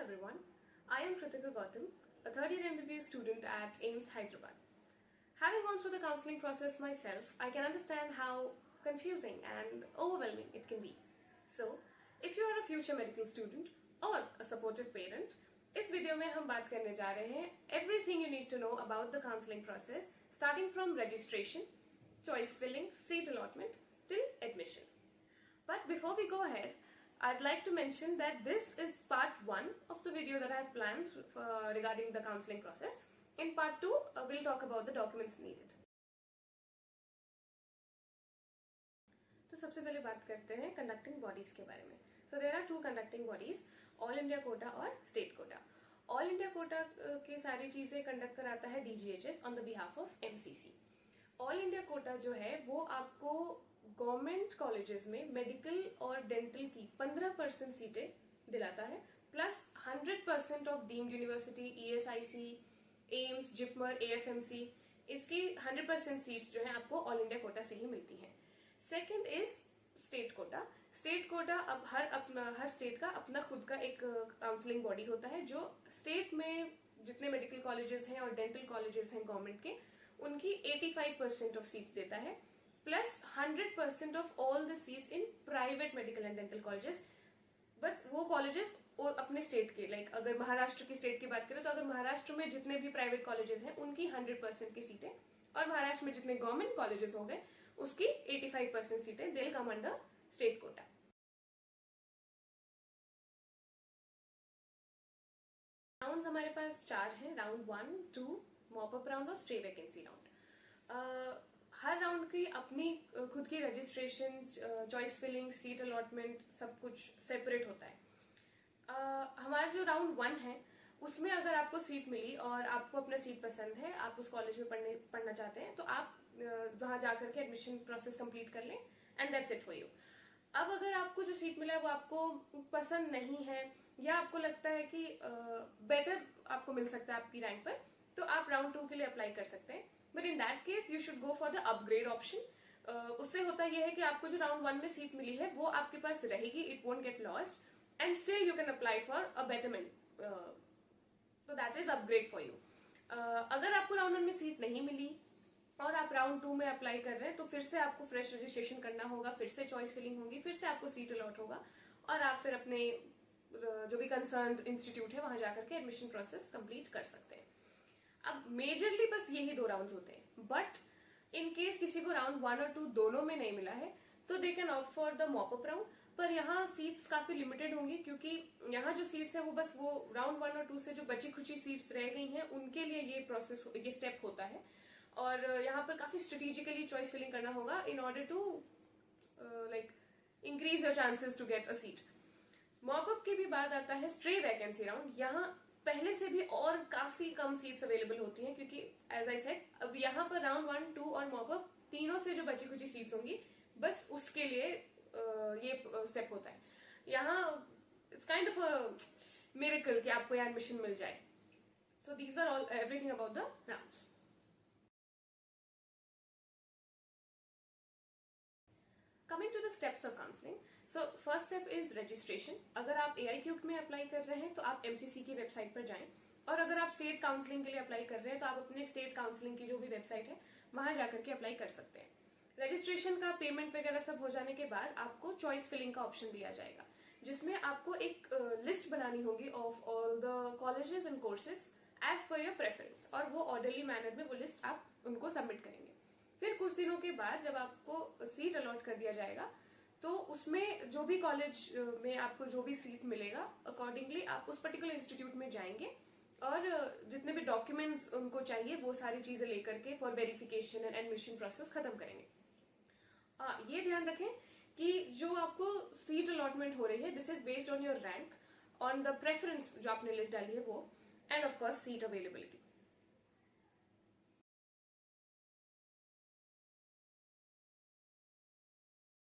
everyone, I am Kritika Gautam, a third year MBBS student at AIIMS Hyderabad. Having gone through the counseling process myself, I can understand how confusing and overwhelming it can be. So, if you are a future medical student or a supportive parent, इस video में हम बात करने जा रहे हैं everything you need to know about the counseling process, starting from registration, choice filling, seat allotment till admission. But before we go ahead, I'd like to mention that this is part 1 of the video that I've planned regarding the counseling process. In part 2, we'll talk about the documents needed. तो सबसे पहले बात करते हैं conducting bodies के बारे में. So there are two conducting bodies, All India Quota और State Quota. All India Quota के सारी चीजें कंडक्ट कराता है DGHS on the behalf of MCC. All India Quota जो है वो आपको गवर्नमेंट कॉलेजेस में मेडिकल और डेंटल की 15% सीटें दिलाता है, plus 100% of deemed university, ESIC, AIIMS, JIPMER, AFMC, इसकी 100% सीट्स जो है आपको ऑल इंडिया कोटा से ही मिलती हैं. Second is state quota. State quota अब हर स्टेट का अपना खुद का एक काउंसलिंग बॉडी होता है जो स्टेट में जितने मेडिकल कॉलेजेस हैं और डेंटल कॉलेजेस हैं गवर्नमेंट के, उनकी 85% ऑफ सीट्स देता है, plus 100% of all the seats in private medical and dental colleges. बस वो कॉलेजेस अपने स्टेट के, लाइक अगर महाराष्ट्र की स्टेट की बात करें तो अगर महाराष्ट्र में जितने भी प्राइवेट कॉलेजेस हैं उनकी 100% की सीटें, और महाराष्ट्र में जितने गवर्नमेंट कॉलेजेस हो गए उसकी 85% सीटें दिल come under state quota. Round हमारे पास 4 हैं, राउंड 1, 2, मॉप अप राउंड और स्ट्रे वैकेंसी राउंड. हर राउंड की अपनी खुद की registration, choice filling, seat allotment सब कुछ सेपरेट होता है. हमारा जो राउंड 1 है उसमें अगर आपको सीट मिली और आपको अपना सीट पसंद है, आप उस कॉलेज में पढ़ना चाहते हैं, तो आप वहां जाकर के एडमिशन प्रोसेस कंप्लीट कर लें and that's it for you. अब अगर आपको जो सीट मिला है वो आपको पसंद नहीं है या आपको लगता है कि बेटर आपको मिल सकता है आपकी रैंक पर, तो आप राउंड 2 के लिए अप्लाई कर सकते हैं. But in that case you should go for the upgrade option. उससे होता यह है कि आपको जो राउंड 1 में सीट मिली है वो आपके पास रहेगी, it won't get lost, and still you can apply for a betterment. तो that is upgrade for you. अगर आपको राउंड 1 में सीट नहीं मिली और आप राउंड 2 में अप्लाई कर रहे हैं तो फिर से आपको फ्रेश रजिस्ट्रेशन करना होगा, फिर से चॉइस फिलिंग होगी, फिर से आपको सीट अलॉट होगा और आप फिर अपने जो भी कंसर्न इंस्टीट्यूट है वहां जाकर के एडमिशन प्रोसेस कंप्लीट कर सकते हैं. अब मेजरली बस यही 2 राउंड्स होते हैं, बट इन केस किसी को राउंड 1 और 2 दोनों में नहीं मिला है तो they can opt for the mop up round. पर यहाँ सीट्स काफी लिमिटेड होंगी क्योंकि यहाँ जो सीट्स है वो बस वो राउंड 1 और 2 से जो बची खुची सीट्स रह गई हैं उनके लिए ये प्रोसेस, ये स्टेप होता है. और यहाँ पर काफी स्ट्रेटेजिकली चॉइस फिलिंग करना होगा in order to like increase your chances to get a seat. Mop up की भी बात आता है स्ट्रे वैकेंसी राउंड. यहाँ पहले से भी और काफी कम सीट्स अवेलेबल होती हैं क्योंकि एज आई सेड अब यहाँ पर राउंड 1, 2 और मॉप अप तीनों से जो बची कुची सीट्स होंगी बस उसके लिए ये स्टेप होता है. यहाँ it's kind of a miracle कि आपको यहाँ एडमिशन मिल जाए. So these are all everything about the rounds. Coming to the steps of counseling, so first step is registration. अगर आप AIQUIT में अप्लाई कर रहे हैं तो आप MCC की वेबसाइट पर जाएं, और अगर आप स्टेट काउंसलिंग के लिए अप्लाई कर रहे हैं तो आप अपने स्टेट काउंसलिंग की जो भी वेबसाइट है वहां जाकर के अप्लाई कर सकते हैं. रजिस्ट्रेशन का पेमेंट वगैरह सब हो जाने के बाद आपको चॉइस फिलिंग का ऑप्शन दिया जाएगा जिसमें आपको एक लिस्ट बनानी होगी of all the colleges and courses as per your preference, और वो ऑर्डरली मैनर में वो लिस्ट आप उनको सबमिट करेंगे. फिर कुछ दिनों के बाद जब आपको सीट अलॉट कर दिया जाएगा तो उसमें जो भी कॉलेज में आपको जो भी सीट मिलेगा अकॉर्डिंगली आप उस पर्टिकुलर इंस्टीट्यूट में जाएंगे और जितने भी डॉक्यूमेंट्स उनको चाहिए वो सारी चीजें लेकर के for verification and admission process खत्म करेंगे. ये ध्यान रखें कि जो आपको सीट अलॉटमेंट हो रही है this is based on your rank, on the preference जो आपने लिस्ट डाली है वो, end of course seat availability.